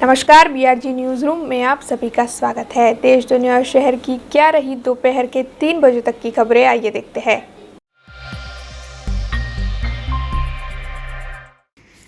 नमस्कार, BRG news room में आप सभी का स्वागत है। देश, दुनिया और शहर की क्या रही दोपहर के 3 बजे तक की खबरें, आइए देखते हैं।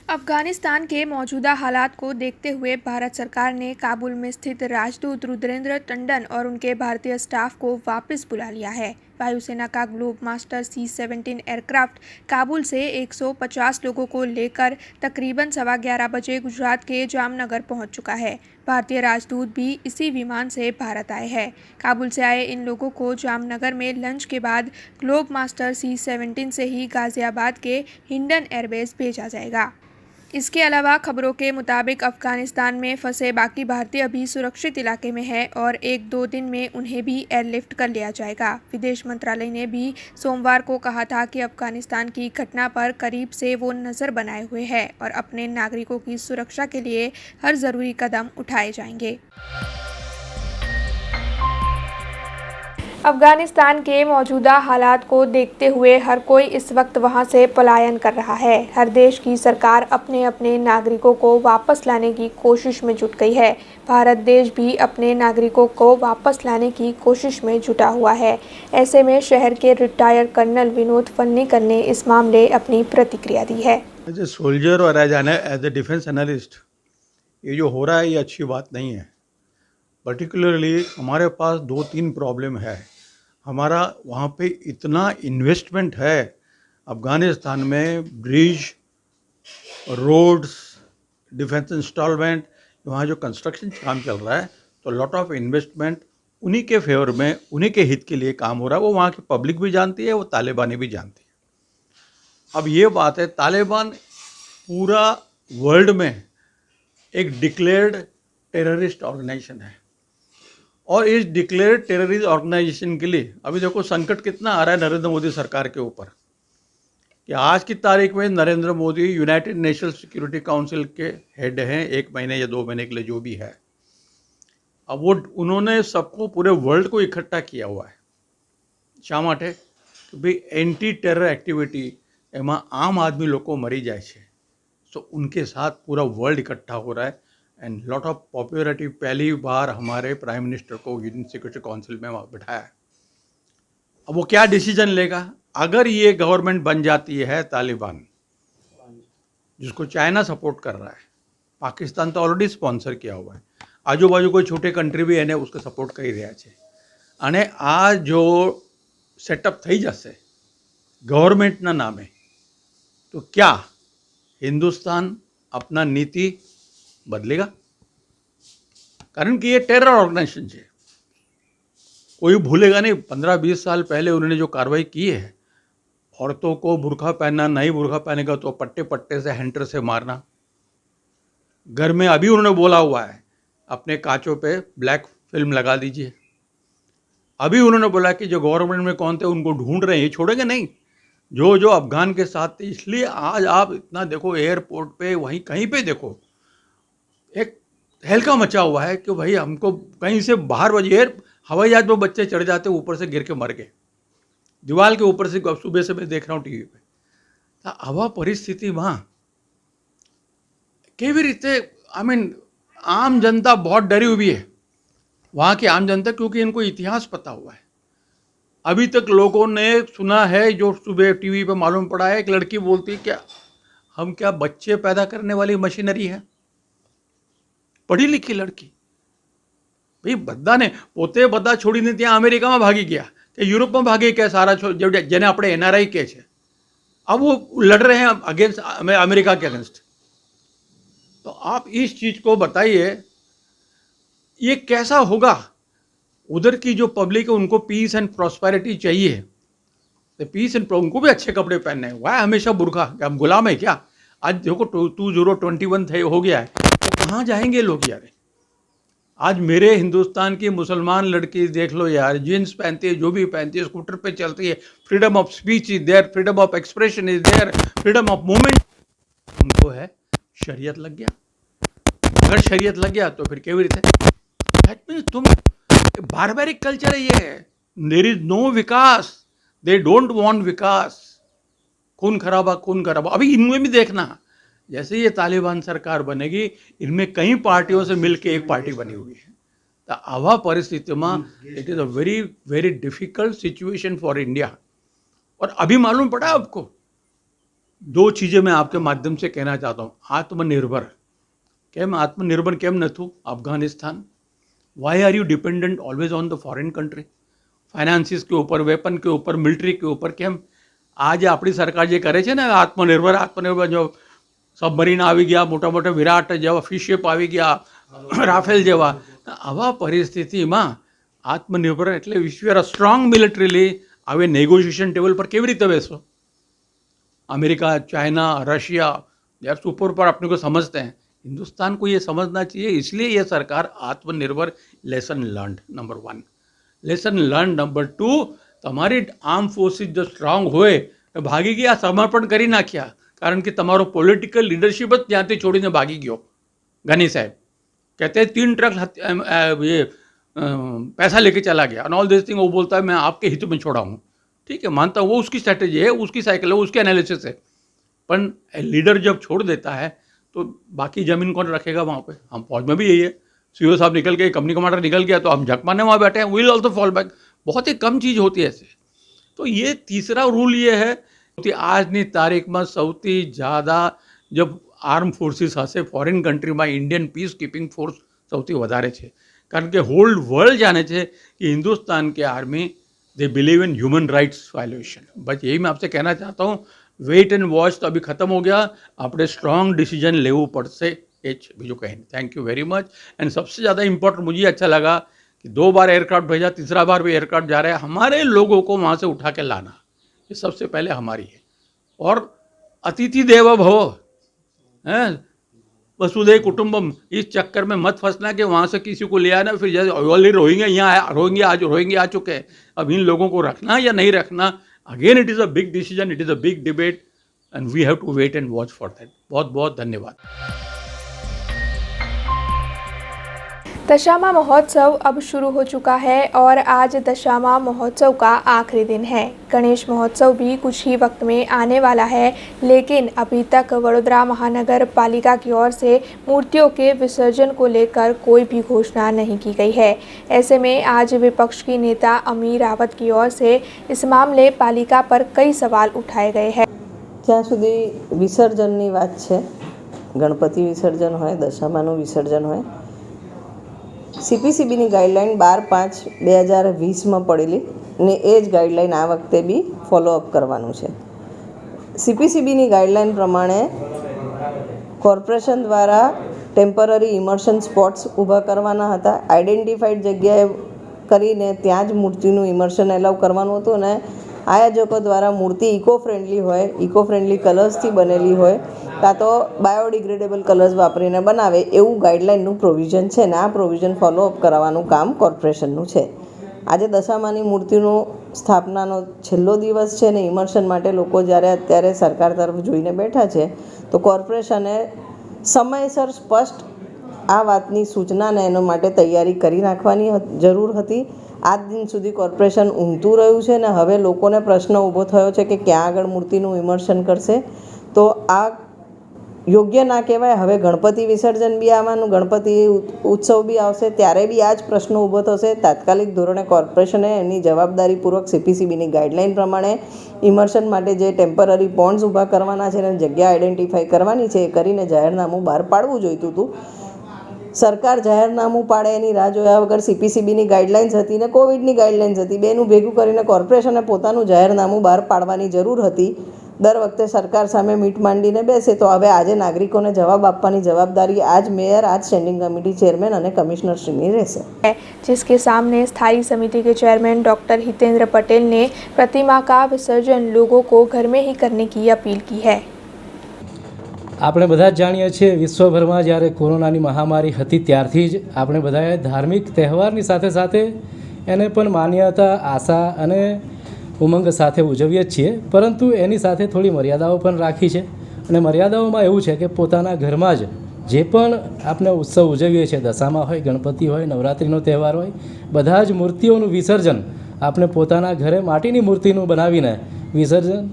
अफगानिस्तान के मौजूदा हालात को देखते हुए भारत सरकार ने काबुल में स्थित राजदूत रुद्रेंद्र टंडन और उनके भारतीय स्टाफ को वापस बुला लिया है। वायुसेना का globe master C-17 aircraft Kabul से 150 लोगों को लेकर तकरीबन 11:15 बजे गुजरात के जामनगर पहुंच चुका है। भारतीय राजदूत भी इसी विमान से भारत आए हैं। काबुल से आए इन लोगों को जामनगर में लंच के बाद ग्लोब मास्टर C-17 से ही गाजियाबाद के हिंडन एयरबेस भेजा जाएगा। इसके अलावा खबरों के मुताबिक अफगानिस्तान में फंसे बाकी भारतीय अभी सुरक्षित इलाके में हैं और 1-2 दिन में उन्हें भी एयरलिफ्ट कर लिया जाएगा। विदेश मंत्रालय ने भी सोमवार को कहा था कि अफगानिस्तान की घटना पर करीब से वो नज़र बनाए हुए है और अपने नागरिकों की सुरक्षा के लिए हर ज़रूरी कदम उठाए जाएंगे। अफगानिस्तान के मौजूदा हालात को देखते हुए हर कोई इस वक्त वहां से पलायन कर रहा है। हर देश की सरकार अपने अपने नागरिकों को वापस लाने की कोशिश में जुट गई है। भारत देश भी अपने नागरिकों को वापस लाने की कोशिश में जुटा हुआ है। ऐसे में शहर के रिटायर्ड कर्नल विनोद फन्नीकर ने इस मामले अपनी प्रतिक्रिया दी है। एज ए सोल्जर और एज ए डिफेंस एनालिस्ट, ये जो हो रहा है ये अच्छी बात नहीं है। पर्टिकुलरली हमारे पास 2-3 प्रॉब्लम है। हमारा वहाँ पे इतना इन्वेस्टमेंट है अफ़गानिस्तान में, ब्रिज, रोड्स, डिफेंस इंस्टॉलमेंट, वहाँ जो कंस्ट्रक्शन काम चल रहा है, तो लॉट ऑफ इन्वेस्टमेंट उन्हीं के फेवर में, उन्हीं के हित के लिए काम हो रहा है। वो वहाँ की पब्लिक भी जानती है, वो तालिबानी भी जानती है। अब ये बात है, तालिबान पूरा वर्ल्ड में एक डिक्लेयर्ड टेररिस्ट ऑर्गेनाइजेशन है और इस डिक्लेयर्ड टेररिस्ट ऑर्गेनाइजेशन के लिए अभी देखो संकट कितना आ रहा है नरेंद्र मोदी सरकार के ऊपर कि आज की तारीख में Narendra Modi United Nations security council के हेड हैं 1 महीने या 2 महीने के लिए, जो भी है। अब वो उन्होंने सबको, पूरे वर्ल्ड को इकट्ठा किया हुआ है શા માટે कि भाई एंटी टेरर एक्टिविटी एमा आम आदमी लोग को मरी जाए छे, तो उनके साथ पूरा वर्ल्ड इकट्ठा हो रहा है एंड लॉट ऑफ पॉपुलरिटी। पहली बार हमारे प्राइम मिनिस्टर को यूएन सिक्योरिटी काउंसिल में बिठाया है। अब वो क्या डिसीजन लेगा? अगर ये गवर्नमेंट बन जाती है तालिबान, जिसको चाइना सपोर्ट कर रहा है, पाकिस्तान तो ऑलरेडी स्पॉन्सर किया हुआ है, आजू बाजू कोई छोटे कंट्री भी એને उसको सपोर्ट કરી રહ્યા છે, અને આ જો સેટઅપ થઈ જશે ગવર્મેન્ટના નામે, तो क्या हिंदुस्तान अपना नीति बदलेगा? कारण कि ये टेरर ऑर्गेनाइजेशन है, कोई भूलेगा नहीं। 15-20 साल पहले उन्होंने जो कार्रवाई की है, औरतों को बुर्का पहनना, नहीं बुर्का पहनेगा तो पट्टे पट्टे से, हैंटर से मारना। घर में अभी उन्होंने बोला हुआ है अपने कांचों पे ब्लैक फिल्म लगा दीजिए। अभी उन्होंने बोला कि जो गवर्नमेंट में कौन थे उनको ढूंढ रहे हैं, ये छोड़ेंगे नहीं जो जो अफगान के साथ थे। इसलिए आज आप इतना देखो, एयरपोर्ट पे, वहीं कहीं पे देखो, एक तहलका मचा हुआ है कि भाई हमको कहीं से बाहर हवाई जहाज में बच्चे चढ़ जाते, ऊपर से गिर के मर गए, दीवार के ऊपर से। सुबह से मैं देख रहा हूँ टीवी पे। तो आवा परिस्थिति में केवी रीते, आई मीन, आम जनता बहुत डरी हुई है, वहाँ की आम जनता, क्योंकि इनको इतिहास पता हुआ है। अभी तक लोगों ने सुना है, जो सुबह टीवी पे मालूम पड़ा है, एक लड़की बोलती है क्या हम क्या बच्चे पैदा करने वाली मशीनरी है? पढ़ी लिखी लड़की, भाई बधाने पोते बधा छोड़ीने ત્યાં અમેરિકામાં ભાગી ગયા કે યુરોપમાં ભાગી ગયા, સારા જેને આપણે NRI કહે છે। अब वो लड़ रहे हैं अगेंस्ट अमेरिका के अगेंस्ट। तो आप इस चीज को बताइए, ये कैसा होगा? उधर की जो पब्लिक है उनको पीस एंड प्रॉस्पेरिटी चाहिए, तो पीस एंड, उनको भी अच्छे कपड़े पहनने हैं। वह हमेशा बुर्का, हम गुलाम है क्या? आज देखो 2021 हो गया है, तो कहाँ जाएंगे लोग यार? आज मेरे हिंदुस्तान की मुसलमान लड़की देख लो यार, जीन्स पहनती है, जो भी पहनती है, स्कूटर पे चलती है, freedom of speech is there, freedom of expression is there, freedom of movement. उनको है शरीयत लग गया। अगर शरीयत लग गया तो फिर केवी रीते? दैट मीन्स तुम बारबेरिक कल्चर है ये। There is no vikas, they don't want vikas. खून खराबा, खून खराबा। अभी इनमें भी देखना, जैसे ये तालिबान सरकार बनेगी, इनमें कई पार्टियों से मिलके एक पार्टी बनी हुई है। तो आवा परिस्थितियों it is a very very difficult situation for India. और अभी मालूम पड़ा आपको, दो चीज़ें मैं आपके माध्यम से कहना चाहता हूँ। आत्मनिर्भर केम आत्मनिर्भर came in through Afghanistan? Why are you dependent always on the foreign country? Finances के ऊपर, वेपन के ऊपर, मिलिट्री के ऊपर केम? आज આપણી સરકાર જે કરે છે ને આત્મનિર્ભર જો સબમરીન આવી ગયા, મોટા મોટા વિરાટ જેવા ફિશશિપ આવી ગયા, રાફેલ જેવા, આવા પરિસ્થિતિમાં આત્મનિર્ભર એટલે વિશ્વ સ્ટ્રોંગ મિલિટરીલી હવે નેગોશિએશન ટેબલ પર કેવી રીતે બેસો? अमेरिका, चाइना, रशिया, यार सुपर पर अपने को समझते हैं। हिंदुस्तान को ये समझना चाहिए, इसलिए ये सरकार आत्मनिर्भर। Lesson learn number 1। Lesson learn number 2, તમારી આર્મ ફોર્સિસ જો સ્ટ્રોંગ હોય તો ભાગી ગયા, સમર્પણ કરી નાખ્યા, કારણ કે તમારો પોલિટિકલ લીડરશિપ જ ત્યાંથી છોડીને ભાગી ગયો। ગની સાહેબ कहते 3 ट्रक ये पैसा लेके चला गया, और ऑल दिस थिंग वो बोलता है मैं आपके हित में छोड़ा हूँ। ठीक है, मानता हूँ वो उसकी स्ट्रैटेजी है, उसकी साइकिल है, उसकी एनालिसिस है। पर लीडर जब छोड़ देता है तो बाकी ज़मीन कौन रखेगा वहाँ पे? हम फौज में भी यही है, सीओ साहब निकल गए, कंपनी कमांडर निकल गया, तो हम झकमाने वहाँ बैठे हैं, विल ऑल्सो फॉल बैक। बहुत ही कम चीज़ होती है ऐसे। तो ये तीसरा रूल ये है कि આજની તારીખમાં સૌથી ज़्यादा जब આર્મ ફોર્સિસ હશે ફોરેન કન્ટ્રીમાં, ઇન્ડિયન પીસ કીપિંગ ફોર્સ સૌથી વધારે છે, કારણ કે હોલ વર્લ્ડ જાણે છે कि हिंदुस्तान के army they believe in human rights violation. बस यही मैं आपसे कहना चाहता हूँ, वेट एंड वॉच तो अभी ख़त्म हो गया, આપણે स्ट्रॉन्ग डिसीजन लेવું પડશે, એ જ, બીજું કંઈ નહીં। Thank you very much. And सबसे ज़्यादा इम्पोर्टेंट मुझे अच्छा लगा कि 2 बार एयरक्राफ्ट भेजा, तीसरा बार भी एयरक्राफ्ट जा रहा है। हमारे लोगों को वहाँ से उठा के लाना, ये सबसे पहले हमारी है। और अतिथि देवो भव, हैं, वसुधैव कुटुंबम, इस चक्कर में मत फंसना कि वहाँ से किसी को ले आना, फिर जैसे ऑलरेडी रोहिंग्या आ चुके हैं, अब इन लोगों को रखना या नहीं रखना, again it is a big decision, it is a big debate, and we have to wait and watch for that. बहुत बहुत धन्यवाद। दशामा महोत्सव अब शुरू हो चुका है और आज दशामा महोत्सव का आखिरी दिन है। गणेश महोत्सव भी कुछ ही वक्त में आने वाला है, लेकिन अभी तक वडोदरा महानगर पालिका की ओर से मूर्तियों के विसर्जन को लेकर कोई भी घोषणा नहीं की गई है। ऐसे में आज विपक्ष की नेता अमी रावत की ओर से इस मामले पालिका पर कई सवाल उठाए गए हैं। જ્યાં સુધી વિસર્જનની વાત છે, ગણપતિ વિસર્જન હોય, દશામાનું વિસર્જન હોય, CPCBની ગાઈડલાઇન 12/5/2020માં પડેલી ને એ જ ગાઈડલાઇન આ વખતે બી ફોલોઅપ કરવાનું છે। CPCBની ગાઈડલાઇન પ્રમાણે કોર્પોરેશન દ્વારા ટેમ્પરરી ઇમર્શન સ્પોટ્સ ઊભા કરવાના હતા, આઈડેન્ટિફાઈડ જગ્યાએ કરીને ત્યાં જ મૂર્તિનું ઇમર્શન એલાઉ કરવાનું હતું, અને આયોજકો દ્વારા મૂર્તિ ઇકો ફ્રેન્ડલી હોય, ઇકો ફ્રેન્ડલી કલર્સથી બનેલી હોય, કાં તો બાયોડિગ્રેડેબલ કલર્સ વાપરીને બનાવે એવું ગાઈડલાઇનનું પ્રોવિઝન છે ને આ પ્રોવિઝન ફોલોઅપ કરાવવાનું કામ કોર્પોરેશનનું છે। આજે દશામાની મૂર્તિનું સ્થાપનાનો છેલ્લો દિવસ છે ને ઇમર્શન માટે લોકો જ્યારે અત્યારે સરકાર તરફ જોઈને બેઠા છે, તો કોર્પોરેશને સમયસર સ્પષ્ટ આ વાતની સૂચનાને એના માટે તૈયારી કરી નાખવાની જરૂર હતી। આજ દિન સુધી કોર્પોરેશન ઊંઘતું રહ્યું છે ને હવે લોકોને પ્રશ્ન ઊભો થયો છે કે ક્યાં આગળ મૂર્તિનું ઇમર્શન કરશે, તો આ યોગ્ય ના કહેવાય। હવે ગણપતિ વિસર્જન બી આવવાનું, ગણપતિ ઉત્સવ બી આવશે, ત્યારે બી આ જ પ્રશ્ન ઊભો થશે। તાત્કાલિક ધોરણે કોર્પોરેશને એની જવાબદારીપૂર્વક CPCBની ગાઈડલાઇન પ્રમાણે ઇમર્શન માટે જે ટેમ્પરરી પોન્ડ્સ ઊભા કરવાના છે અને જગ્યા આઈડેન્ટિફાઈ કરવાની છે એ કરીને જાહેરનામું બહાર પાડવું જોઈતું હતું। સરકાર જાહેરનામું પાડે એની રાહ જોયા વગર CPCBની ગાઈડલાઇન્સ હતી ને કોવિડની ગાઈડલાઇન્સ હતી, બેનું ભેગું કરીને કોર્પોરેશને પોતાનું જાહેરનામું બહાર પાડવાની જરૂર હતી। દર વખતે સરકાર સામે મીટ માંડીને બેસે, તો હવે આજે નાગરિકોને જવાબ આપવાની જવાબદારી આજ મેયર, આજ સ્ટેન્ડિંગ કમિટી ચેરમેન અને કમિશનરશ્રીની રહેશે। जिसके सामने स्थायी समिति के चेयरमैन डॉक्टर हितेंद्र पटेल ने प्रतिमा का विसर्जन लोगों को घर में ही करने की अपील की है। આપણે બધા જ જાણીએ છીએ, વિશ્વભરમાં જ્યારે કોરોનાની મહામારી હતી ત્યારથી જ આપણે બધાએ ધાર્મિક તહેવારની સાથે સાથે એને પણ માન્યતા, આશા અને ઉમંગ સાથે ઉજવીએ જ છીએ, પરંતુ એની સાથે થોડી મર્યાદાઓ પણ રાખી છે। અને મર્યાદાઓમાં એવું છે કે પોતાના ઘરમાં જ જે પણ આપણે ઉત્સવ ઉજવીએ છીએ, દશામાં હોય, ગણપતિ હોય, નવરાત્રિનો તહેવાર હોય, બધા જ મૂર્તિઓનું વિસર્જન આપણે પોતાના ઘરે માટીની મૂર્તિનું બનાવીને વિસર્જન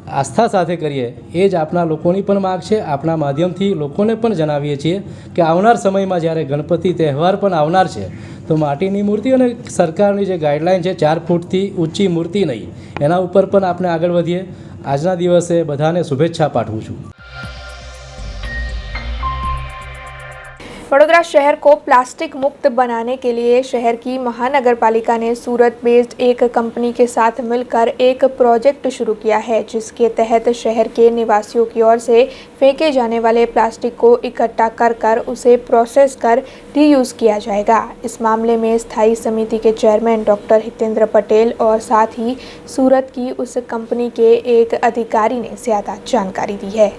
આસ્થા સાથે કરીએ એ જ આપણા લોકોની પણ માગ છે. આપણા માધ્યમથી લોકોને પણ જણાવીએ છીએ કે આવનાર સમયમાં જ્યારે ગણપતિ તહેવાર પણ આવનાર છે તો માટીની મૂર્તિ અને સરકારની જે ગાઈડલાઇન છે 4 ફૂટથી ઊંચી મૂર્તિ નહીં, એના ઉપર પણ આપણે આગળ વધીએ. આજના દિવસે બધાને શુભેચ્છા પાઠવું છું. वडोदरा शहर को प्लास्टिक मुक्त बनाने के लिए शहर की महानगर पालिका ने सूरत बेस्ड एक कंपनी के साथ मिलकर एक प्रोजेक्ट शुरू किया है, जिसके तहत शहर के निवासियों की ओर से फेंके जाने वाले प्लास्टिक को इकट्ठा कर उसे प्रोसेस कर रीयूज़ किया जाएगा. इस मामले में स्थायी समिति के चेयरमैन डॉक्टर हितेंद्र पटेल और साथ ही सूरत की उस कंपनी के एक अधिकारी ने ज़्यादा जानकारी दी है.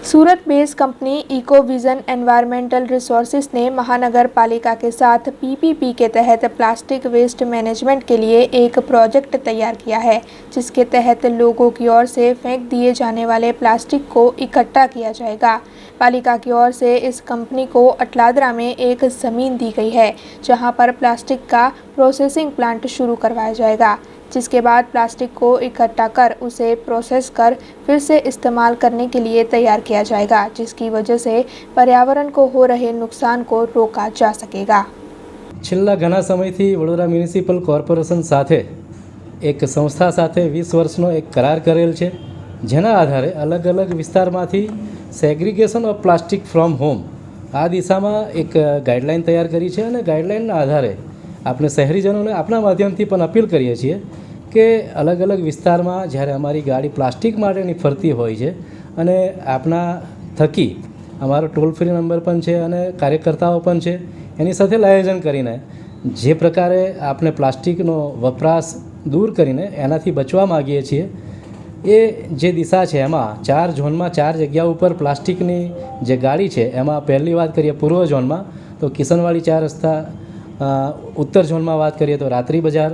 Surat based company Eco Vision Environmental Resources ने महानगर पालिका के साथ पीपीपी के तहत प्लास्टिक वेस्ट मैनेजमेंट के लिए एक प्रोजेक्ट तैयार किया है, जिसके तहत लोगों की ओर से फेंक दिए जाने वाले प्लास्टिक को इकट्ठा किया जाएगा. पालिका की ओर से इस कंपनी को अटलादरा में एक ज़मीन दी गई है, जहां पर प्लास्टिक का प्रोसेसिंग प्लांट शुरू करवाया जाएगा, जिसके बाद प्लास्टिक को इकट्ठा कर उसे प्रोसेस कर फिर से इस्तेमाल करने के लिए तैयार किया जाएगा, जिसकी वजह से पर्यावरण को हो रहे नुकसान को रोका जा सकेगा. છેલ્લા ઘણા સમયથી વડોદરા મ્યુનિસિપલ કોર્પોરેશન સાથે એક સંસ્થા સાથે 20 વર્ષનો એક કરાર કરેલ છે, જેના આધારે અલગ અલગ વિસ્તારમાંથી segregation of plastic from home આ દિશામાં એક ગાઈડલાઇન તૈયાર કરી છે. અને ગાઈડલાઇનના આધારે આપણે શહેરીજનોને આપણા માધ્યમથી પણ અપીલ કરીએ છીએ કે અલગ અલગ વિસ્તારમાં જ્યારે અમારી ગાડી પ્લાસ્ટિક માટેની ફરતી હોય છે અને આપણા થકી અમારો ટોલ ફ્રી નંબર પણ છે અને કાર્યકર્તાઓ પણ છે, એની સાથે આયોજન કરીને જે પ્રકારે આપણે પ્લાસ્ટિકનો વપરાશ દૂર કરીને એનાથી બચવા માગીએ છીએ એ જે દિશા છે એમાં 4 ઝોનમાં 4 જગ્યા ઉપર પ્લાસ્ટિકની જે ગાડી છે એમાં પહેલી વાત કરીએ પૂર્વ ઝોનમાં તો કિશનવાડી 4 રસ્તા, उत्तर झोन में बात करिए तो रात्रि बजार,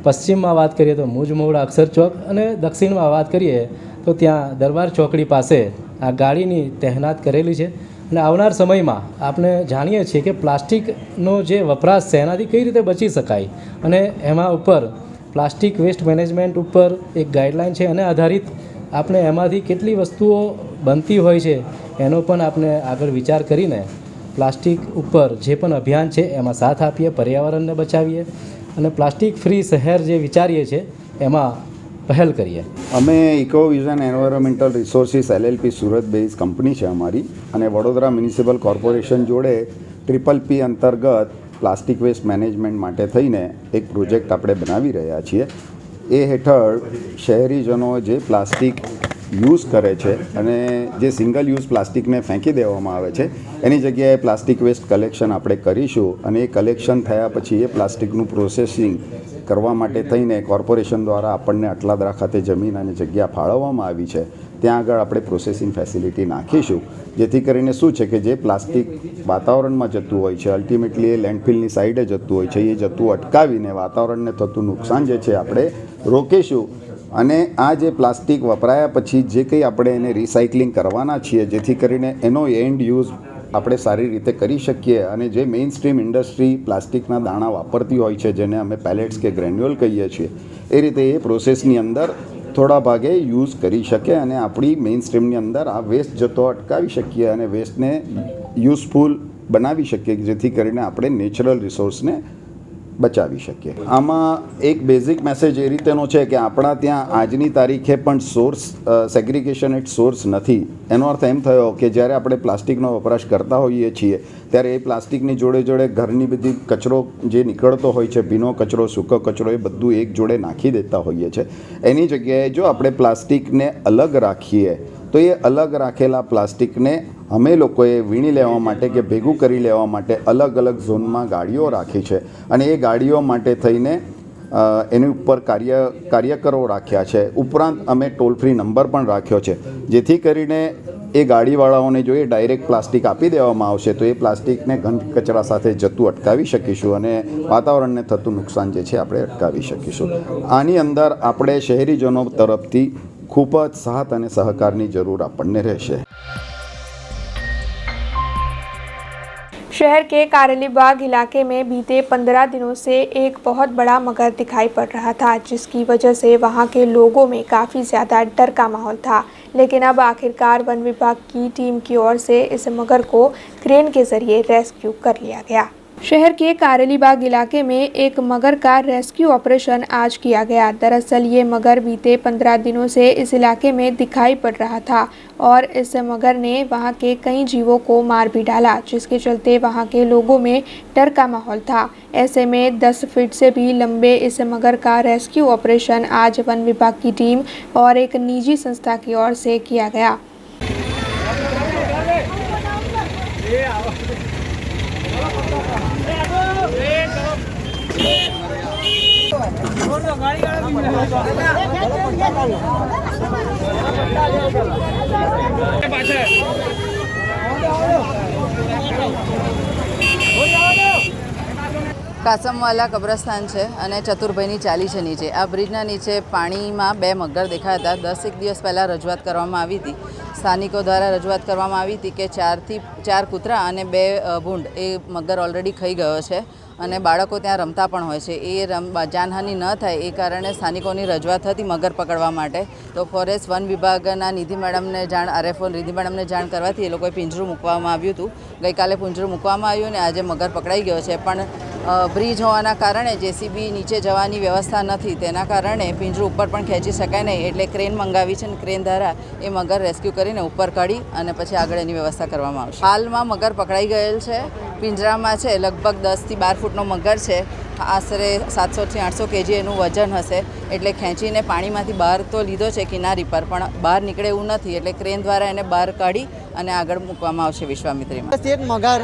पश्चिम में बात करिए तो मुज मोड़ अक्षर चौक और दक्षिण में बात करिए तो त्या दरबार चौकड़ी पासे आ गाड़ी तैनात करेली है. અને આવનાર સમયમાં આપણે જાણીએ છીએ કે પ્લાસ્ટિકનો જે વપરાશ છે એનાથી કઈ રીતે બચી શકાય અને એમાં ઉપર પ્લાસ્ટિક વેસ્ટ મેનેજમેન્ટ ઉપર એક ગાઈડલાઇન છે અને આધારિત આપણે એમાંથી કેટલી વસ્તુઓ બનતી હોય છે એનો પણ આપણે આગળ વિચાર કરીને પ્લાસ્ટિક ઉપર જે પણ અભિયાન છે એમાં સાથ આપીએ, પર્યાવરણને બચાવીએ અને પ્લાસ્ટિક ફ્રી શહેર જે વિચારીએ છીએ એમાં પહેલ કરીએ. અમે eco vision environmental resources LLP Surat base company છે અમારી અને વડોદરા મ્યુનિસિપલ કોર્પોરેશન જોડે PPP અંતર્ગત પ્લાસ્ટિક વેસ્ટ મેનેજમેન્ટ માટે થઈને એક પ્રોજેક્ટ આપણે બનાવી રહ્યા છીએ. એ હેઠળ શહેરીજનો જે પ્લાસ્ટિક યુઝ કરે છે અને જે સિંગલ યુઝ પ્લાસ્ટિકને ફેંકી દેવામાં આવે છે એની જગ્યાએ પ્લાસ્ટિક વેસ્ટ કલેક્શન આપણે કરીશું અને એ કલેક્શન થયા પછી એ પ્લાસ્ટિકનું પ્રોસેસિંગ કરવા માટે થઈને કોર્પોરેશન દ્વારા આપણને અટલાદરા ખાતે જમીન અને જગ્યા ફાળવવામાં આવી છે. ત્યાં આગળ આપણે પ્રોસેસિંગ ફેસિલિટી નાખીશું, જેથી કરીને શું છે કે જે પ્લાસ્ટિક વાતાવરણમાં જતું હોય છે અલ્ટિમેટલી એ લેન્ડફિલની સાઈડે જતું હોય છે, એ જતું અટકાવીને વાતાવરણને થતું નુકસાન જે છે આપણે રોકીશું. અને આ જે પ્લાસ્ટિક વપરાયા પછી જે કંઈ આપણે એને રિસાયકલિંગ કરવાના છીએ, જેથી કરીને એનો એન્ડ યુઝ આપણે સારી રીતે કરી શકીએ અને જે મેઇન સ્ટ્રીમ ઇન્ડસ્ટ્રી પ્લાસ્ટિકના દાણા વાપરતી હોય છે, જેને અમે પેલેટ્સ કે ગ્રેન્યુઅલ કહીએ છીએ, એ રીતે એ પ્રોસેસની અંદર થોડા ભાગે યુઝ કરી શકે અને આપણી મેઇન સ્ટ્રીમની અંદર આ વેસ્ટ જતો અટકાવી શકીએ અને વેસ્ટને યુઝફુલ બનાવી શકીએ, જેથી કરીને આપણે નેચરલ રિસોર્સને બચાવી શકીએ. આમાં એક બેઝિક મેસેજ એ રીતેનો છે કે આપણા ત્યાં આજની તારીખે પણ સોર્સ સેગ્રિગેશન એટ સોર્સ નથી. એનો અર્થ એમ થયો કે જ્યારે આપણે પ્લાસ્ટિકનો વપરાશ કરતા હોઈએ છીએ ત્યારે એ પ્લાસ્ટિકની જોડે જોડે ઘરની બધી કચરો જે નીકળતો હોય છે, ભીનો કચરો, સૂકો કચરો, એ બધું એક જોડે નાખી દેતા હોઈએ છીએ. એની જગ્યાએ જો આપણે પ્લાસ્ટિકને અલગ રાખીએ તો એ અલગ રાખેલા પ્લાસ્ટિકને અમે લોકોએ વીણી લેવા માટે કે ભેગું કરી લેવા માટે અલગ અલગ ઝોનમાં ગાડીઓ રાખી છે અને એ ગાડીઓ માટે થઈને એની ઉપર કાર્યકરો રાખ્યા છે. ઉપરાંત અમે ટોલ ફ્રી નંબર પણ રાખ્યો છે, જેથી કરીને એ ગાડીવાળાઓને જો એ ડાયરેક્ટ પ્લાસ્ટિક આપી દેવામાં આવશે તો એ પ્લાસ્ટિકને ઘન કચરા સાથે જતું અટકાવી શકીશું અને વાતાવરણને થતું નુકસાન જે છે આપણે અટકાવી શકીશું. આની અંદર આપણે શહેરીજનો તરફથી ખૂબ જ સાથ અને સહકારની જરૂર આપણને રહેશે. शहर के कारेलीबाग इलाके में बीते 15 दिनों से एक बहुत बड़ा मगर दिखाई पड़ रहा था, जिसकी वजह से वहां के लोगों में काफ़ी ज़्यादा डर का माहौल था। लेकिन अब आखिरकार वन विभाग की टीम की ओर से इस मगर को क्रेन के जरिए रेस्क्यू कर लिया गया। शहर के कारेलीबाग इलाके में एक मगर का रेस्क्यू ऑपरेशन आज किया गया। दरअसल ये मगर बीते 15 दिनों से इस इलाके में दिखाई पड़ रहा था और इस मगर ने वहां के कई जीवों को मार भी डाला, जिसके चलते वहां के लोगों में डर का माहौल था। ऐसे में 10 फीट से भी लंबे इस मगर का रेस्क्यू ऑपरेशन आज वन विभाग की टीम और एक निजी संस्था की ओर से किया गया। કાસમવાલા કબ્રસ્તાન છે અને ચતુરભાઈની ચાલી છે નીચે. આ બ્રિજના નીચે પાણીમાં 2 મગર દેખાયા હતા. 10 એક દિવસ પહેલાં રજૂઆત કરવામાં આવી હતી. સ્થાનિકો દ્વારા રજૂઆત કરવામાં આવી હતી કે 4 કૂતરા અને 2 ભૂંડ એ મગર ઓલરેડી ખાઈ ગયો છે અને બાળકો ત્યાં રમતા પણ હોય છે. એ જાનહાનિ ન થાય એ કારણે સ્થાનિકોની રજૂઆત હતી મગર પકડવા માટે. તો ફોરેસ્ટ વન વિભાગના નિધિ મેડમને જાણ આરએફઓ નિધિ મેડમને જાણ કરવાથી એ લોકોએ પિંજરું મૂકવામાં આવ્યું હતું. ગઈકાલે પિંજરું મૂકવામાં આવ્યું અને આજે મગર પકડાઈ ગયો છે. પણ બ્રિજ હોવાના કારણે જેસીબી નીચે જવાની વ્યવસ્થા નથી, તેના કારણે પિંજરું ઉપર પણ ખેંચી શકાય નહીં. એટલે ક્રેન મંગાવી છે અને ક્રેન દ્વારા એ મગર રેસ્ક્યુ કરીને ઉપર કાઢી અને પછી આગળ એની વ્યવસ્થા કરવામાં આવશે. હાલમાં મગર પકડાઈ ગયેલ છે, પિંજરામાં છે. લગભગ 10 થી 12 ફૂટનો મગર છે. આશરે 700 થી 800 કેજી એનું વજન હશે. એટલે ખેંચીને પાણીમાંથી બહાર તો લીધો છે કિનારી પર, પણ બહાર નીકળે એવું નથી. એટલે ક્રેન દ્વારા એને બહાર કાઢી અને આગળ મૂકવામાં આવશે વિશ્વામિત્રીમાં. એક મગર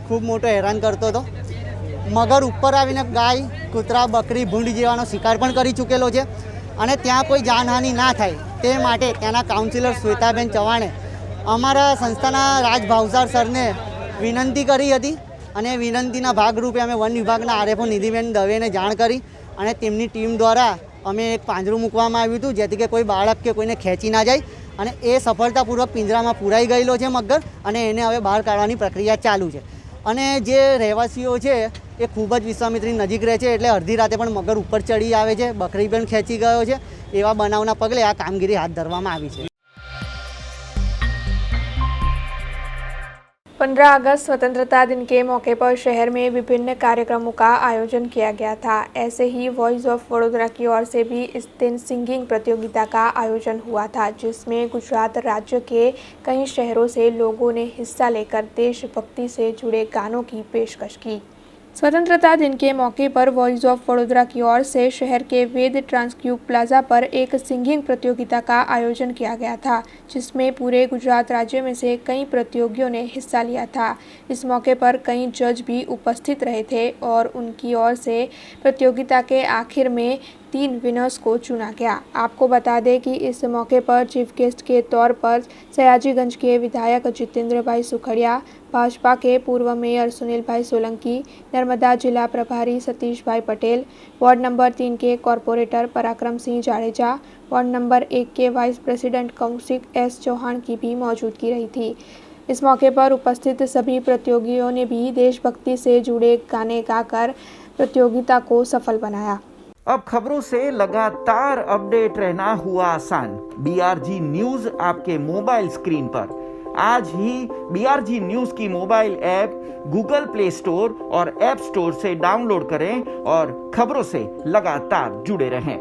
ખૂબ મોટો હેરાન કરતો હતો. મગર ઉપર આવીને ગાય, કૂતરા, બકરી, ભૂંડ જેવાનો શિકાર પણ કરી ચૂકેલો છે અને ત્યાં કોઈ જાનહાનિ ના થાય તે માટે ત્યાંના કાઉન્સિલર શ્વેતાબેન ચૌહાણે અમારા સંસ્થાના રાજ ભાવસાર સરને વિનંતી કરી હતી અને વિનંતીના ભાગરૂપે અમે વન વિભાગના આરએફઓ નિધિબેન દવેને જાણ કરી અને તેમની ટીમ દ્વારા અમે એક પાંજરું મૂકવામાં આવ્યું હતું, જેથી કે કોઈ બાળક કે કોઈને ખેંચી ના જાય. અને એ સફળતાપૂર્વક પિંજરામાં પૂરાઈ ગયેલો છે મગર અને એને હવે બહાર કાઢવાની પ્રક્રિયા ચાલુ છે. અને જે રહેવાસીઓ છે એ ખૂબ જ વિશ્વામિત્રી નજીક રહે છે, એટલે અડધી રાતે પણ મગર ઉપર ચડી આવે છે, બકરી પણ ખેંચી ગયો છે. એવા બનાવના પગલે આ કામગીરી હાથ ધરવામાં આવી છે. 15 अगस्त स्वतंत्रता दिन के मौके पर शहर में विभिन्न कार्यक्रमों का आयोजन किया गया था। ऐसे ही वॉइस ऑफ वडोदरा की ओर से भी इस दिन सिंगिंग प्रतियोगिता का आयोजन हुआ था, जिसमें गुजरात राज्य के कई शहरों से लोगों ने हिस्सा लेकर देशभक्ति से जुड़े गानों की पेशकश की। स्वतंत्रता दिन के मौके पर वॉइस ऑफ वडोदरा की ओर से शहर के वेद ट्रांसक्यूब प्लाजा पर एक सिंगिंग प्रतियोगिता का आयोजन किया गया था, जिसमें पूरे गुजरात राज्य में से कई प्रतियोगियों ने हिस्सा लिया था। इस मौके पर कई जज भी उपस्थित रहे थे और उनकी ओर से प्रतियोगिता के आखिर में 3 विनर्स को चुना गया। आपको बता दें कि इस मौके पर चीफ गेस्ट के तौर पर सयाजीगंज के विधायक जितेंद्र भाई सुखड़िया, भाजपा के पूर्व मेयर सुनील भाई सोलंकी, नर्मदा जिला प्रभारी सतीश भाई पटेल, वार्ड नंबर 3 के कॉरपोरेटर पराक्रम सिंह जाडेजा, वार्ड नंबर 1 के vice president Kaushik S Chauhan की भी मौजूदगी रही थी। इस मौके पर उपस्थित सभी प्रतियोगियों ने भी देशभक्ति से जुड़े गाने गाकर प्रतियोगिता को सफल बनाया। अब खबरों से लगातार अपडेट रहना हुआ आसान। BRG न्यूज आपके मोबाइल स्क्रीन पर। आज ही BRG न्यूज की mobile app Google play store और ऐप स्टोर से डाउनलोड करें और खबरों से लगातार जुड़े रहें।